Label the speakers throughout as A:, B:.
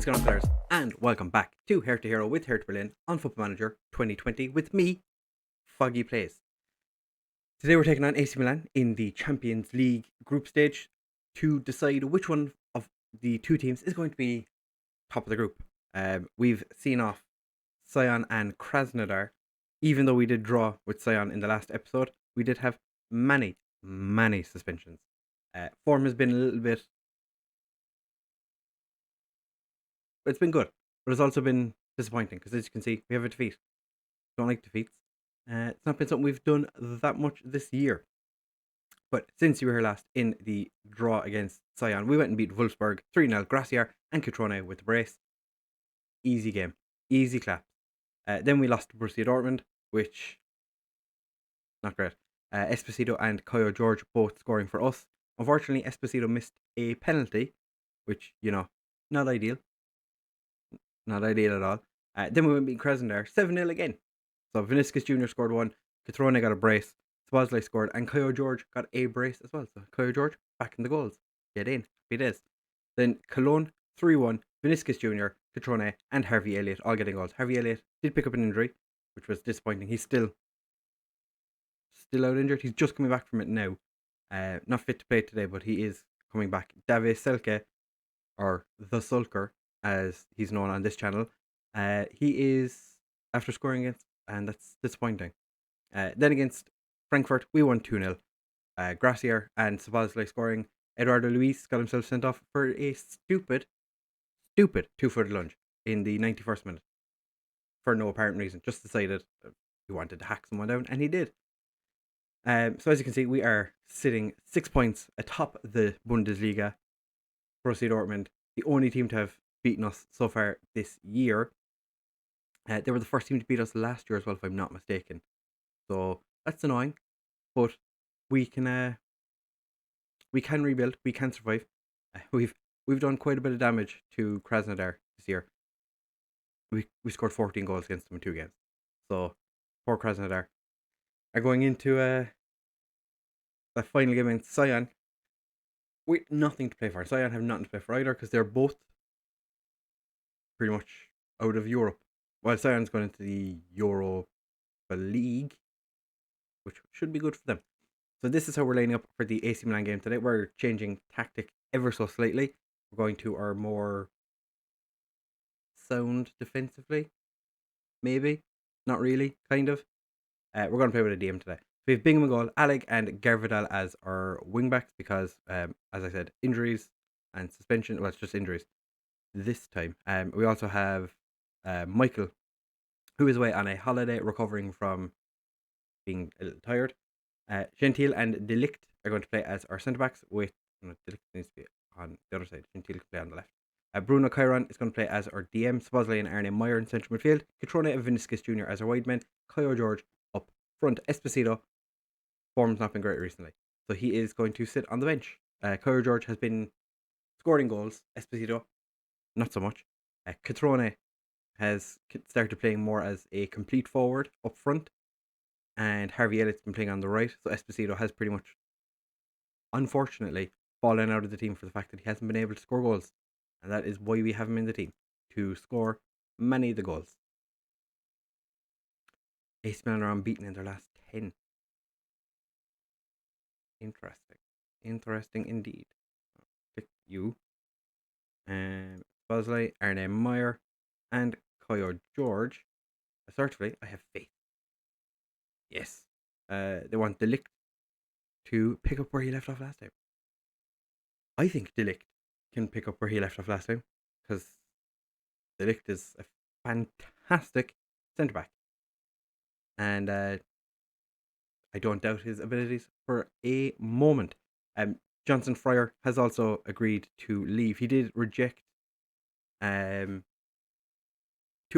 A: going on, players? And welcome back to Hertha Hero with Hertha Berlin on Football Manager 2020 with me, Foggy Plays. Today we're taking on AC Milan in the Champions League group stage to decide which one of the two teams is going to be top of the group. We've seen off Sion and Krasnodar. Even though we did draw with Sion in the last episode, we did have many suspensions. Form has been a little bit... It's been good, but it's also been disappointing because, as you can see, we have a defeat. Don't like defeats. It's not been something we've done that much this year. But since you were here last in the draw against Sion, we went and beat Wolfsburg 3-0, Graciar and Cutrone with the brace. Easy game. Easy clap. Then we lost to Borussia Dortmund, which... not great. Esposito and Caio Jorge both scoring for us. Unfortunately, Esposito missed a penalty, which, not ideal. Not ideal at all. Then we went beat Krasnodar 7-0 again. So Vinicius Jr. scored one, Cutrone got a brace, Lvly scored, and Caio Jorge got a brace as well. So Caio Jorge back in the goals. Get in. Happy days. Then Cologne 3-1, Vinicius Jr., Cutrone, and Harvey Elliott all getting goals. Harvey Elliott did pick up an injury, which was disappointing. He's still out injured. He's just coming back from it now. Not fit to play today, but he is coming back. David Selke, or the Sulker, as he's known on this channel, he is after scoring against, and that's disappointing. Then against Frankfurt, we won 2-0. Graciar and Lvly scoring. Eduardo Luis got himself sent off for a stupid two-footed lunge in the 91st minute for no apparent reason. Just decided he wanted to hack someone down, and he did. So as you can see, we are sitting 6 points atop the Bundesliga. Borussia Dortmund, the only team to have beaten us so far this year. They were the first team to beat us last year as well, if I'm not mistaken. So that's annoying, but we can rebuild. We can survive. We've done quite a bit of damage to Krasnodar this year. We scored 14 goals against them in 2 games. So poor Krasnodar are going into that final game against Sion with nothing to play for. Sion have nothing to play for either because they're both pretty much out of Europe. Well, Sion's going into the Europa League, which should be good for them. So this is how we're lining up for the AC Milan game today. We're changing tactic ever so slightly. We're going to our more sound defensively. Maybe. Not really. Kind of. We're going to play with a DM today. We have Bingham in goal, Alec and Garvidal as our wingbacks because, as I said, injuries and suspension. Well, it's just injuries this time. We also have Michael, who is away on a holiday recovering from being a little tired. Gentile and Delict are going to play as our centre-backs with... No, Delict needs to be on the other side. Gentile can play on the left. Bruno Chiron is going to play as our DM. Szoboszlai and Arne Meyer in central midfield. Cutrone and Vinicius Jr. as our wide men. Caio Jorge up front. Esposito, form's not been great recently, so he is going to sit on the bench. Caio Jorge has been scoring goals. Esposito, not so much. Cutrone has started playing more as a complete forward up front, and Harvey Elliott's been playing on the right, so Esposito has pretty much, unfortunately, fallen out of the team for the fact that he hasn't been able to score goals, and that is why we have him in the team, to score many of the goals. AC Milan are unbeaten in their last 10. Interesting indeed. Pick you. Szoboszlai, Arne Meyer, and Caio Jorge. Assertively, I have faith. Yes. They want Delict to pick up where he left off last time. I think Delict can pick up where he left off last time because Delict is a fantastic centre back, and I don't doubt his abilities for a moment. Johnson Fryer has also agreed to leave. He did reject 2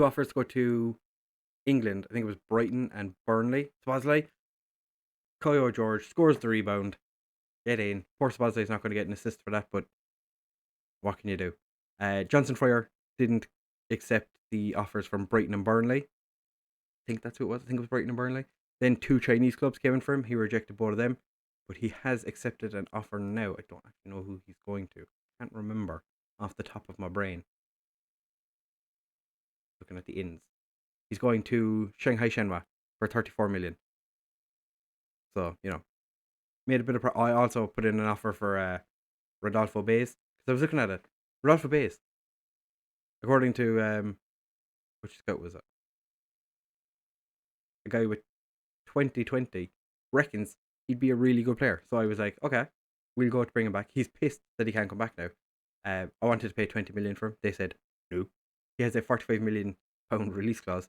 A: offers to go to England. I think it was Brighton and Burnley. Szoboszlai, Caio Jorge scores the rebound. Get in. Poor Szoboszlai is not going to get an assist for that, but what can you do? Johnson Fryer didn't accept the offers from Brighton and Burnley. I think that's who it was. I think it was Brighton and Burnley. Then 2 Chinese clubs came in for him. He rejected both of them, but he has accepted an offer now. I don't actually know who he's going to. Can't remember off the top of my brain. looking at the ins. He's going to Shanghai Shenhua for 34 million. So, made a bit of... I also put in an offer for Rodolfo Bays. Because I was looking at it. Rodolfo Bays, according to... which scout was it? A guy with 2020 reckons he'd be a really good player. So I was like, okay, we'll go to bring him back. He's pissed that he can't come back now. I wanted to pay 20 million for him. They said no. He has a 45 million pound release clause.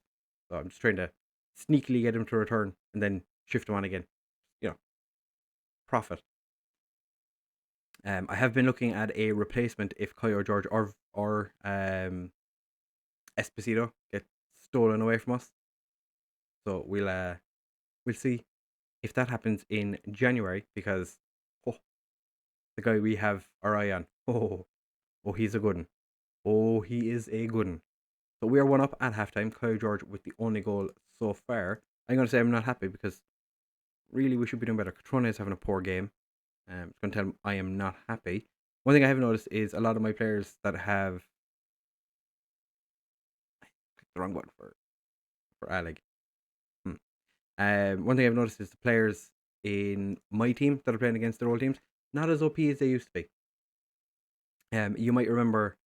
A: So I'm just trying to sneakily get him to return and then shift him on again. Profit. I have been looking at a replacement if Kyle George or Esposito get stolen away from us. So we'll see if that happens in January, because the guy we have our eye on, he's a good one. Oh, he is a good one. So we are 1-up at halftime. Kyle George with the only goal so far. I'm going to say I'm not happy, because really we should be doing better. Catrone is having a poor game. I'm going to tell him I am not happy. One thing I have noticed is a lot of my players that have... I clicked the wrong button for Alec. One thing I've noticed is the players in my team that are playing against their old teams, not as OP as they used to be. You might remember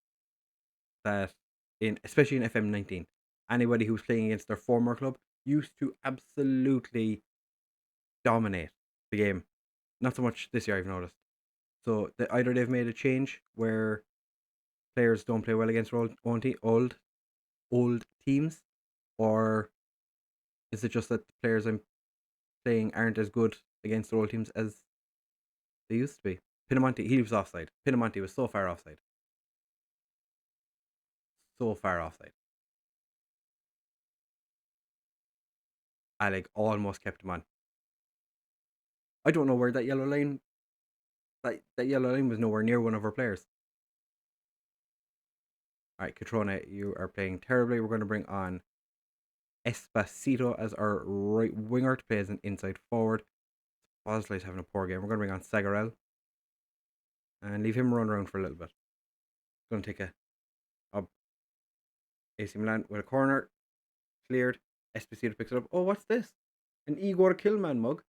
A: that especially in FM19, anybody who's playing against their former club used to absolutely dominate the game. Not so much this year, I've noticed. So either they've made a change where players don't play well against old teams, or is it just that the players I'm playing aren't as good against the old teams as they used to be? Pinamonti, he was offside. Pinamonti was so far offside. Alec almost kept him on. I don't know where that yellow line... That yellow line was nowhere near one of our players. Alright, Catrone, you are playing terribly. We're going to bring on Esposito as our right winger to play as an inside forward. Lvly's having a poor game. We're going to bring on Sagarel and leave him run around for a little bit. Going to take a AC Milan with a corner. Cleared. Esposito picks it up. Oh, what's this? An Igor Killman mug.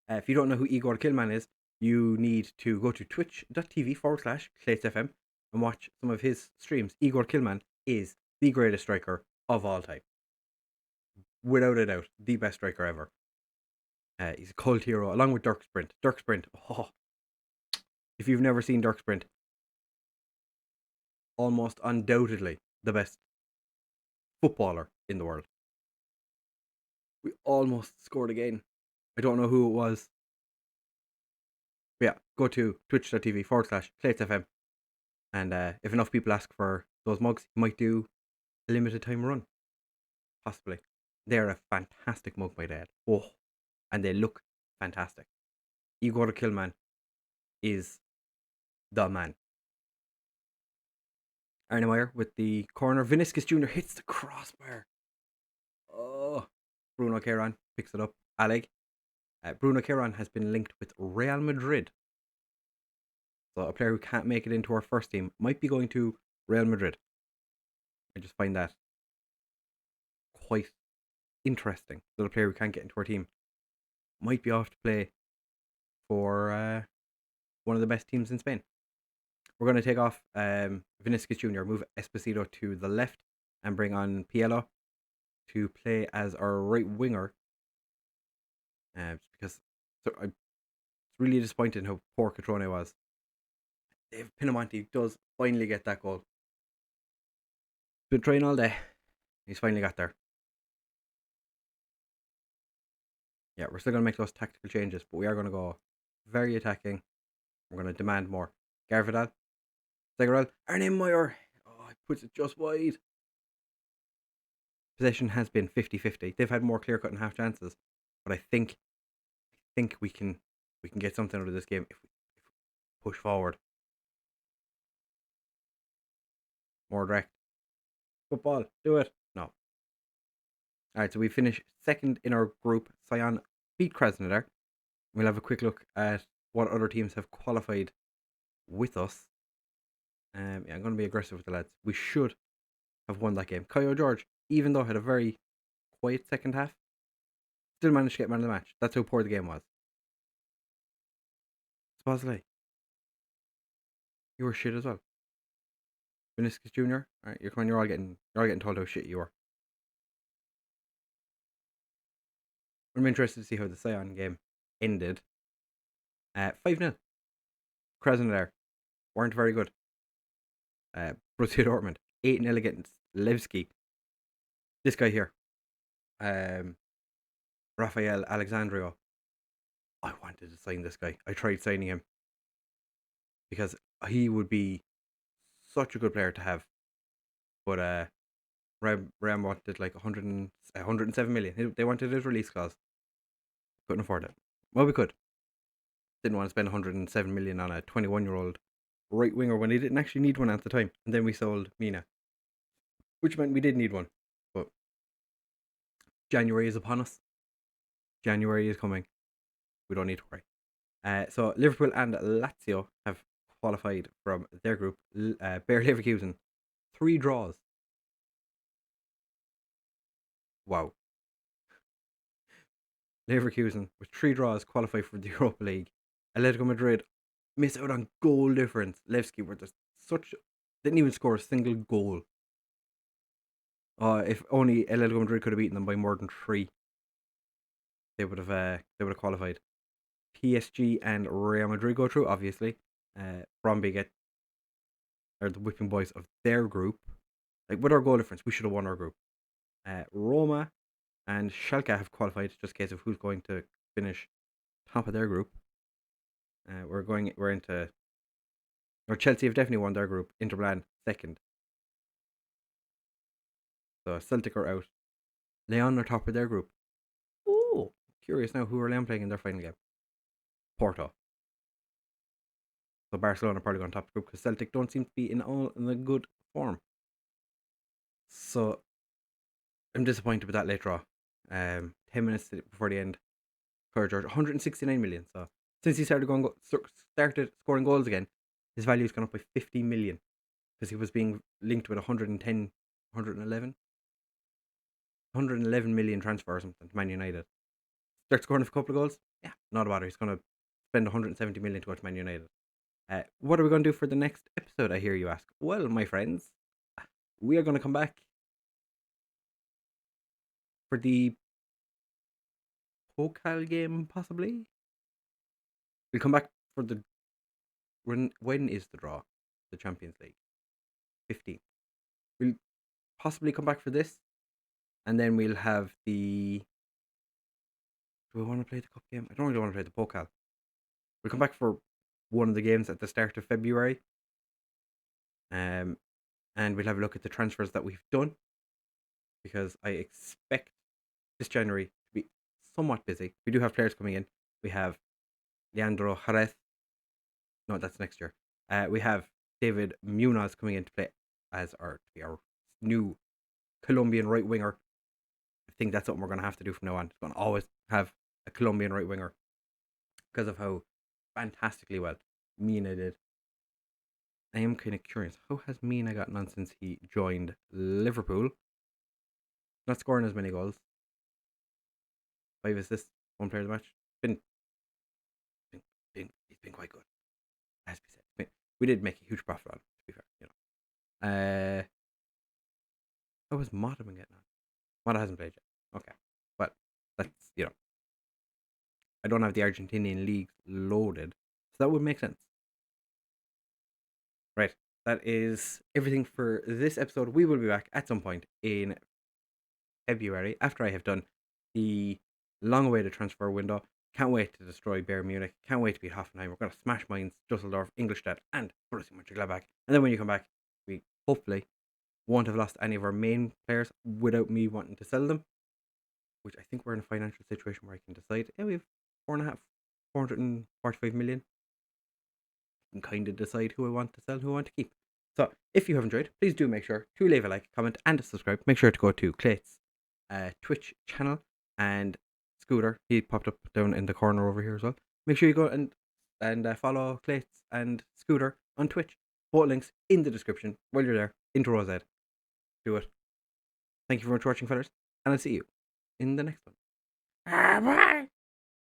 A: If you don't know who Igor Killman is, you need to go to twitch.tv/ClaytsFM and watch some of his streams. Igor Killman is the greatest striker of all time. Without a doubt, the best striker ever. He's a cult hero, along with Dirk Sprint. Dirk Sprint, if you've never seen Dirk Sprint, almost undoubtedly the best footballer in the world. We almost scored again. I don't know who it was. But yeah, go to twitch.tv/ClaytsFM. And if enough people ask for those mugs, you might do a limited time run. Possibly. They're a fantastic mug, my dad. And they look fantastic. Igor Killman is the man. Arnemeyer with the corner. Vinicius Jr. hits the crossbar. Bruno Queiroz picks it up. Alec. Bruno Queiroz has been linked with Real Madrid. So a player who can't make it into our first team might be going to Real Madrid. I just find that quite interesting, that a player who can't get into our team might be off to play for one of the best teams in Spain. We're going to take off Vinicius Jr., move Esposito to the left, and bring on Pielo to play as our right winger. Because it's really disappointing how poor Catrone was. Dave Pinamonti does finally get that goal. Been trying all day. He's finally got there. Yeah, we're still going to make those tactical changes, but we are going to go very attacking. We're going to demand more. Garvidal, Sagarel, Arnemeyer. He puts it just wide. Possession has been 50-50. They've had more clear-cut and half chances, but I think we can get something out of this game if we push forward. More direct. Football, do it. No. Alright, so we finish second in our group. Sion beat Krasnodar. We'll have a quick look at what other teams have qualified with us. Yeah, I'm going to be aggressive with the lads. We should have won that game. Kyo George, even though had a very quiet second half, still managed to get man of the match. That's how poor the game was. Supposedly, you were shit as well. Vinicius Jr. All right, you're all getting told how shit you are. I'm interested to see how the Sion game ended. 5-0. Krasnodar weren't very good. Borussia Dortmund 8-0 against Lvly. This guy here, Rafael Alexandrio. I wanted to sign this guy. I tried signing him because he would be such a good player to have. But Ram wanted like 107 million. They wanted his release clause. Couldn't afford it. Well, we could. Didn't want to spend 107 million on a 21-year-old right winger when he didn't actually need one at the time. And then we sold Mina, which meant we did need one. But January is upon us. January is coming. We don't need to worry. So Liverpool and Lazio have qualified from their group. Bayer Leverkusen, 3 draws. Wow. Leverkusen with 3 draws qualify for the Europa League. Atletico Madrid miss out on goal difference. Levski were just didn't even score a single goal. If only Atletico Madrid could have beaten them by more than 3, they would have qualified. PSG and Real Madrid go through, obviously. Bromby are the whipping boys of their group. Like, with our goal difference, we should have won our group. Roma and Schalke have qualified, just in case of who's going to finish top of their group. Chelsea have definitely won their group. Inter Milan second. So Celtic are out. Leon are top of their group. Oh, curious now, who are Leon playing in their final game? Porto. So Barcelona are probably going top of the group because Celtic don't seem to be in a good form. So I'm disappointed with that late draw. 10 minutes before the end, Kyo George 169 million. So since he started scoring goals again, his value has gone up by 50 million because he was being linked with 111 million transfer or something to Man United. Start scoring a couple of goals, yeah, not a bother. He's going to spend 170 million to watch Man United. What are we going to do for the next episode, I hear you ask? Well, my friends, we are going to come back for the Pokal game, possibly. We'll come back for the... When is the draw? The Champions League? 15th. We'll possibly come back for this, and then we'll have the... Do we want to play the Cup game? I don't really want to play the Pokal. We'll come back for one of the games at the start of February. And we'll have a look at the transfers that we've done, because I expect this January to be somewhat busy. We do have players coming in. We have Leandro Jerez. No, that's next year. We have David Munoz coming in to play as our new Colombian right winger. I think that's something we're going to have to do from now on. It's going to always have a Colombian right winger because of how fantastically well Mina did. I am kind of curious. How has Mina gotten on since he joined Liverpool? Not scoring as many goals. 5 assists, 1 player of the match. He's been quite good. As we said, we did make a huge profit on him, to be fair. How was Mata been getting on? Mata hasn't played yet. Okay, but that's I don't have the Argentinian leagues loaded, so that would make sense. Right, that is everything for this episode. We will be back at some point in February after I have done the long-awaited transfer window. Can't wait to destroy Bayern Munich. Can't wait to beat Hoffenheim. We're going to smash Mainz, Dusseldorf, Ingolstadt, and Borussia Mönchengladbach. And then when you come back, we hopefully won't have lost any of our main players without me wanting to sell them, which I think we're in a financial situation where I can decide. Yeah, we have 445 million. I can kind of decide who I want to sell, who I want to keep. So if you have enjoyed, please do make sure to leave a like, comment, and subscribe. Make sure to go to Clayt's Twitch channel, and scootR, he popped up down in the corner over here as well. Make sure you go and follow Clayts and scootR on Twitch. Both links in the description while you're there. IntoRowZ. Do it. Thank you very much for watching, fellas, and I'll see you in the next one. Bye.